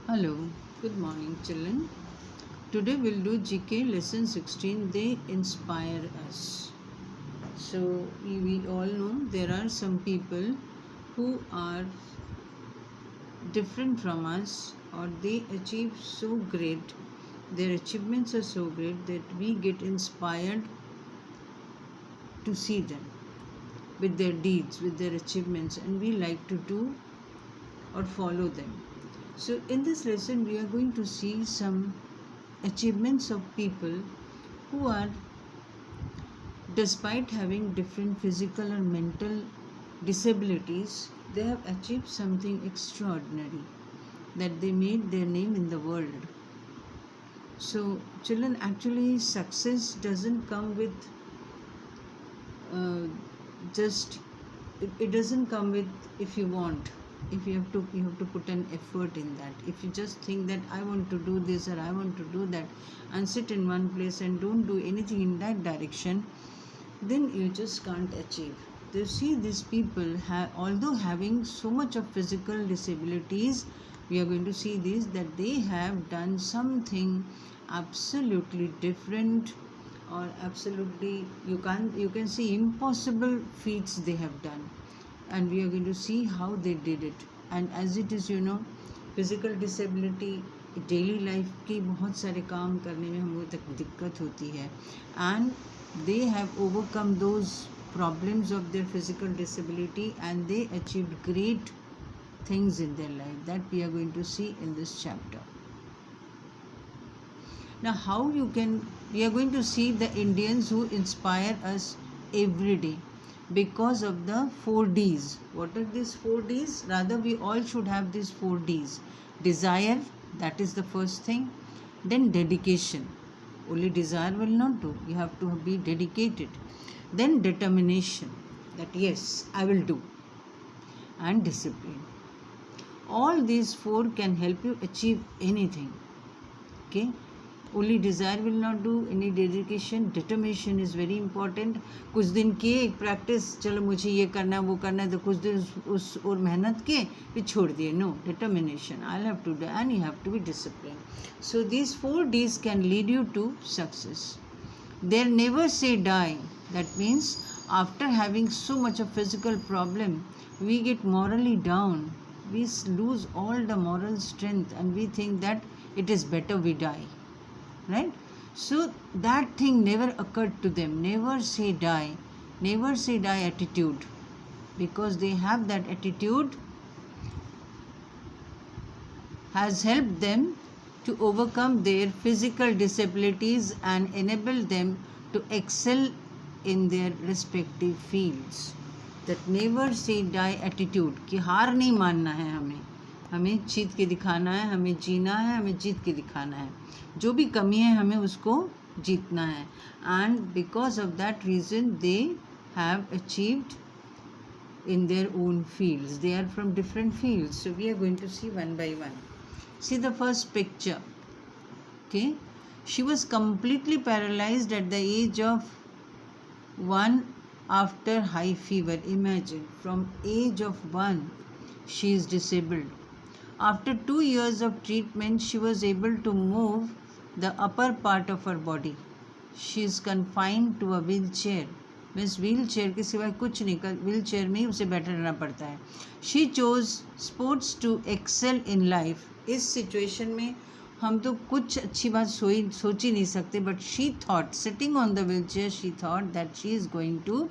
Hello, good morning, children. Today we'll do GK lesson 16. They inspire us. So, we all know there are some people who are different from us, or they achieve so great, their achievements are so great that we get inspired to see them with their deeds, with their achievements, and we like to do or follow them. So, in this lesson, we are going to see some achievements of people who are, despite having different physical or mental disabilities, they have achieved something extraordinary, that they made their name in the world. So, children, actually, success doesn't come with uh, just it doesn't come with if you want. If you have to put an effort in that. If you just think that I want to do this or I want to do that and sit in one place and don't do anything in that direction, then you just can't achieve. You see, these people although having so much of physical disabilities, we are going to see this, that they have done something absolutely different, or absolutely you can see impossible feats they have done, and we are going to see how they did it. And as it is, physical disability daily life की बहुत सारे काम करने में हमको तक दिक्कत होती है, and they have overcome those problems of their physical disability and they achieved great things in their life, that we are going to see in this chapter. Now, we are going to see the Indians who inspire us every day because of the 4Ds. What are these 4Ds? Rather, we all should have these 4Ds. Desire, that is the first thing. Then dedication. Only desire will not do. You have to be dedicated. Then determination, that yes, I will do. And discipline. All these four can help you achieve anything. Okay? Only desire will not do. Any dedication, determination is very important. कुछ दिन किए एक practice, चलो मुझे ये करना है वो करना है, तो कुछ दिन उस और मेहनत किए फिर छोड़ दिए. No, determination. I'll have to do, and you have to be disciplined. So these 4Ds can lead you to success. They never say die. That means after having so much of physical problem, we get morally down. We lose all the moral strength and we think that it is better we die. Right? So that thing never occurred to them. Never say die. Never say die attitude. Because they have that attitude, has helped them to overcome their physical disabilities and enable them to excel in their respective fields. That never say die attitude, कि हार नहीं मानना है हमें जीत के दिखाना है, हमें जीना है, हमें जीत के दिखाना है. जो भी कमी है हमें उसको जीतना है. And because of that reason they have achieved in their own fields. They are from different fields. So we are going to see one by one. See the first picture. Okay, she was completely paralyzed at the age of 1 after high fever. Imagine, from age of 1 she is disabled. After 2 years of treatment, she was able to move the upper part of her body. She is confined to a wheelchair. Means wheel chair के सिवाय कुछ नहीं कर, wheel chair में ही उसे बैठे रहना पड़ता है. She chose sports to excel in life. इस सिचुएशन में हम तो कुछ अच्छी बात सोच ही नहीं सकते, but she thought, sitting on the wheel chair, she thought that she is going to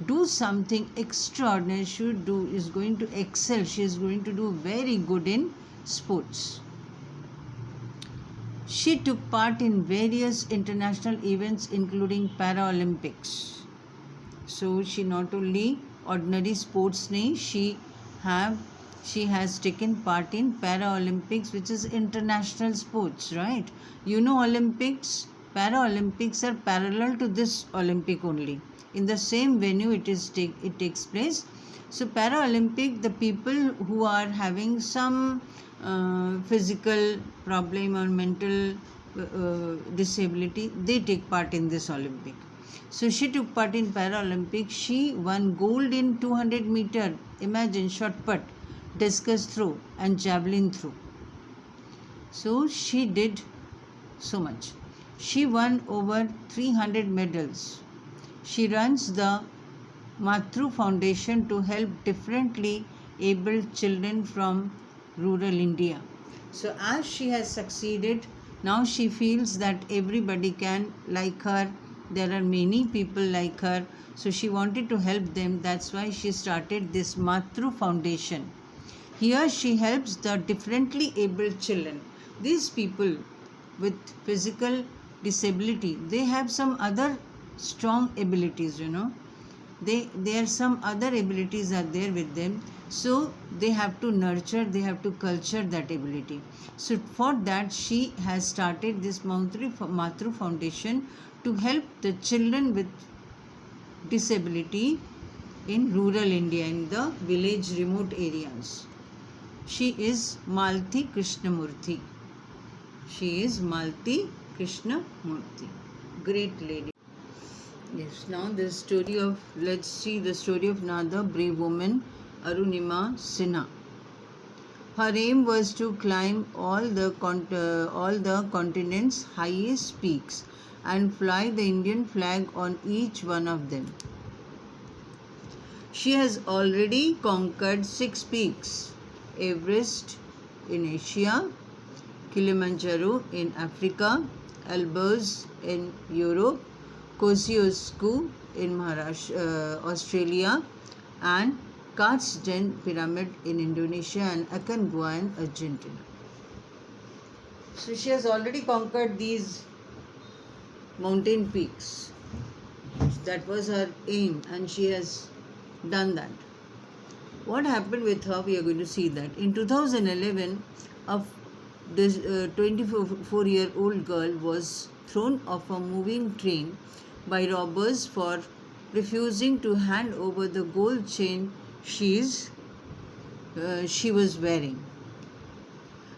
do something extraordinary. She is going to excel. She is going to do very good in sports. She took part in various international events including Paralympics. So she not only ordinary sports nahi, she has taken part in Paralympics, which is international sports, right? You know, Olympics, Paralympics are parallel to this Olympic only. In the same venue it takes place. So Paralympic, the people who are having some physical problem or mental disability, they take part in this Olympic. So she took part in Paralympics. She won gold in 200 meter, imagine, shot put, discus throw and javelin throw. So she did so much. She won over 300 medals. She runs the Matru Foundation to help differently abled children from rural India. So, as she has succeeded, now she feels that everybody can like her. There are many people like her. So, she wanted to help them. That's why she started this Matru Foundation. Here, she helps the differently abled children. These people with physical disability, they have some other strong abilities, there are some other abilities are there with them, so they have to nurture, they have to culture that ability. So for that she has started this Matru Foundation to help the children with disability in rural India, in the village remote areas. She is Malti Krishnamurthy. She is Malti Krishnamurthy, great lady. Yes, now let's see the story of another brave woman, Arunima Sinha. Her aim was to climb all the continent's highest peaks and fly the Indian flag on each one of them. She has already conquered 6 peaks: Everest in Asia, Kilimanjaro in Africa, Elbrus in Europe, Kosciuszko in Australia, and Carsten Pyramid in Indonesia, and Aconcagua in Argentina. So she has already conquered these mountain peaks. That was her aim, and she has done that. What happened with her? We are going to see that. In 2011, this 24-year-old girl was thrown off a moving train by robbers for refusing to hand over the gold chain she was wearing.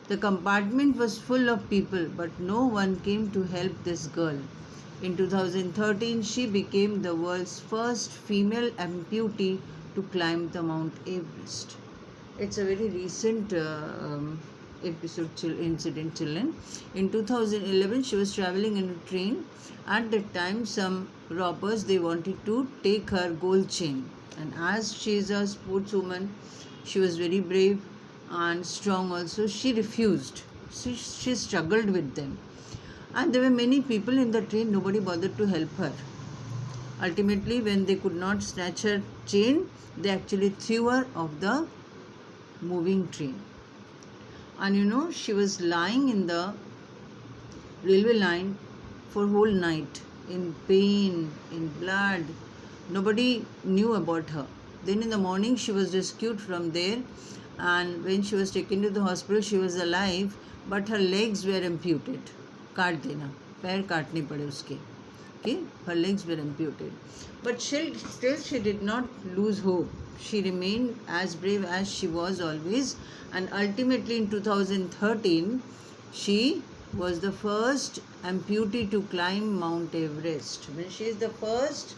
The compartment was full of people, but no one came to help this girl. In 2013, she became the world's first female amputee to climb the Mount Everest. It's a very recent incident, children. In 2011, she was traveling in a train. At that time, some robbers, they wanted to take her gold chain. And as she is a sportswoman, she was very brave and strong also. She refused. She struggled with them. And there were many people in the train, nobody bothered to help her. Ultimately, when they could not snatch her chain, they actually threw her off the moving train. And she was lying in the railway line for whole night in pain, in blood. Nobody knew about her. Then in the morning, she was rescued from there, and when she was taken to the hospital, she was alive, but her legs were amputated. काट देना, पैर काटने पड़े उसके. Okay, her legs were amputated, but still she did not lose hope. She remained as brave as she was always, and ultimately in 2013 she was the first amputee to climb Mount Everest. When she is the first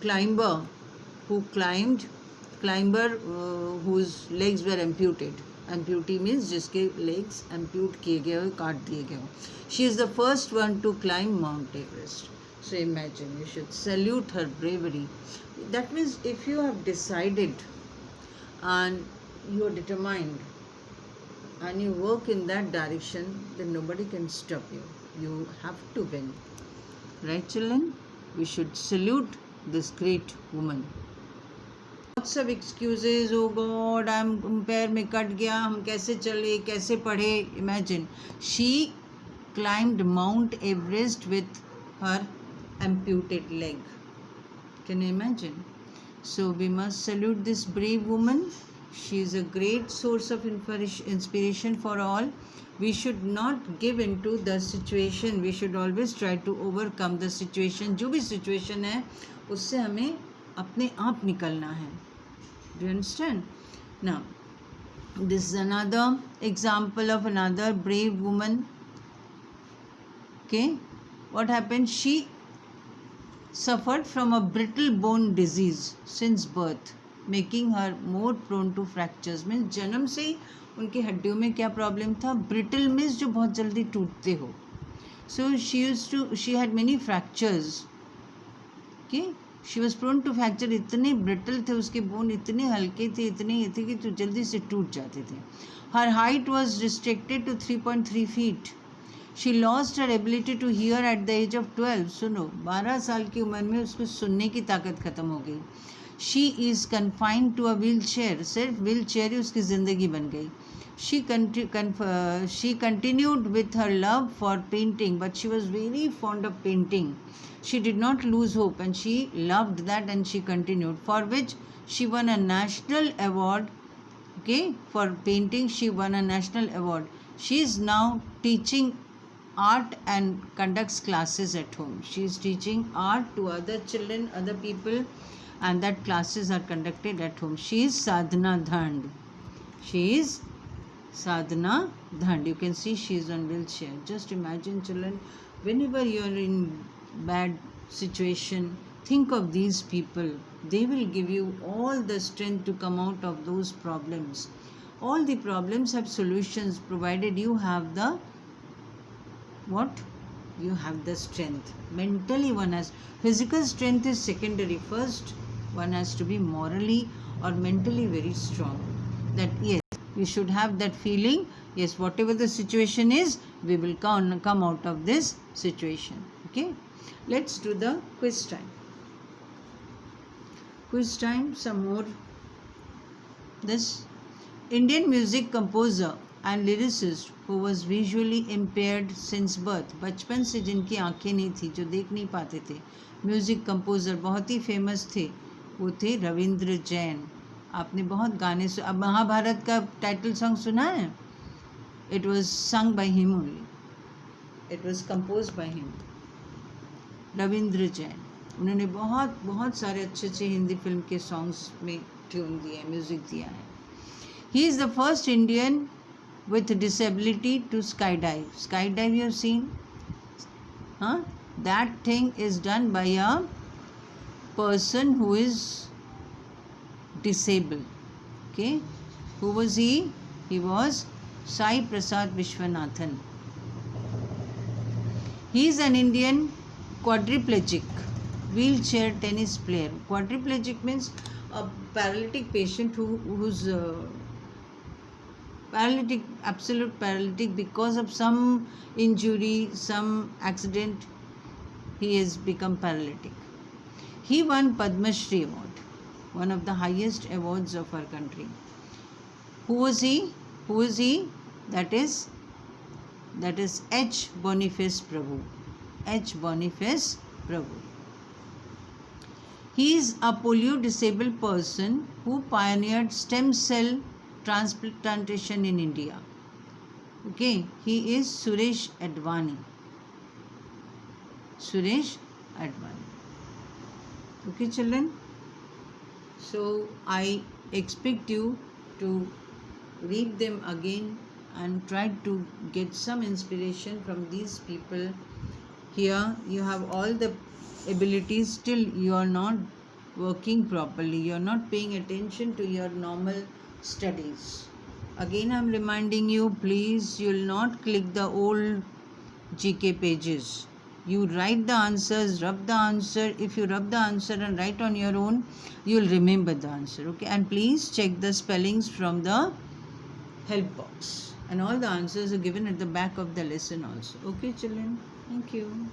climber whose legs were amputated. Amputee means जिसके legs ampute किए गए हो, काट दिए गए हो. She is the first one to climb Mount Everest. So imagine, you should salute her bravery. That means if you have decided and you are determined and you work in that direction, then nobody can stop you. You have to win. Right, children? We should salute this great woman. Lots of excuses. Oh God, पैर में cut गया, हम कैसे चले, कैसे पढ़े. Imagine, she climbed Mount Everest with her amputated leg. Can you imagine? So we must salute this brave woman. She is a great source of inspiration for all. We should not give in to the situation. We should always try to overcome the situation. जो भी situation है, उससे हमें अपने आप निकलना है. Do you understand? Now, this is another example of another brave woman. Okay, what happened? She suffered from a brittle bone disease since birth. making her more prone to fractures. Means जन्म से ही उनकी हड्डियों में क्या problem था? Brittle means जो बहुत जल्दी टूटते हो. So she had many fractures. Okay, she was prone to fracture. इतने ब्रिटल थे उसके बोन, इतने हल्के थे, इतने ये थे कि तो जल्दी से टूट जाते थे. Her height was restricted to 3.3 feet. She lost her ability to hear at the age of 12. सुनो, 12 साल की उम्र में उसको सुनने की ताकत खत्म हो गई. She is confined to a wheelchair. सिर्फ व्हील चेयर ही उसकी ज़िंदगी बन गई. She continued with her love for painting, but she was very fond of painting. She did not lose hope, and she loved that, and she continued, for which she won a national award. Okay, for painting she won a national award. She is now teaching art and conducts classes at home. She is teaching art to other children, other people, and that classes are conducted at home. She is Sadhana Dhand. She is Sadhana Dhand. You can see she is on wheelchair. Just imagine, children, whenever you are in bad situation, think of these people. They will give you all the strength to come out of those problems. All the problems have solutions provided you have the what? You have the strength. Mentally one has, physical strength is secondary. First one has to be morally or mentally very strong. That yes, we should have that feeling, yes, whatever the situation is, we will come out of this situation. Okay, let's do the quiz time. Quiz time, some more. This Indian music composer and lyricist who was visually impaired since birth, बचपन से जिनकी आंखें नहीं थी, जो देख नहीं पाते थे, म्यूज़िक कंपोज़र बहुत ही फेमस थे, वो थे रविंद्र जैन. आपने बहुत गाने अब महाभारत का टाइटल सॉन्ग सुना है? It was sung by him only, it was compose by him. Ravindra Jain, उन्होंने बहुत बहुत सारे अच्छे अच्छे हिंदी फिल्म के सॉन्ग्स में ट्यून दिया है, म्यूज़िक दिया है. He is the first Indian with disability to skydive. Skydive you have seen? Huh? That thing is done by a person who is disabled. Okay? Who was he? He was Sai Prasad Vishwanathan. He is an Indian quadriplegic, wheelchair tennis player. Quadriplegic means a paralytic patient who's paralytic, absolute paralytic, because of some injury, some accident, he has become paralytic. He won Padma Shri Award, one of the highest awards of our country. Who was he? Who is he? That is H. Boniface Prabhu. H. Boniface Prabhu. He is a polio disabled person who pioneered stem cell transplantation in India. Okay, he is Suresh Advani. Suresh Advani. Okay, children. So I expect you to read them again and try to get some inspiration from these people. Here you have all the abilities, still you are not working properly, you are not paying attention to your normal studies. Again I am reminding you, please, you will not click the old GK pages. You write the answers, rub the answer. If you rub the answer and write on your own, you will remember the answer. Okay, and please check the spellings from the help box, and all the answers are given at the back of the lesson also. Okay, children, thank you.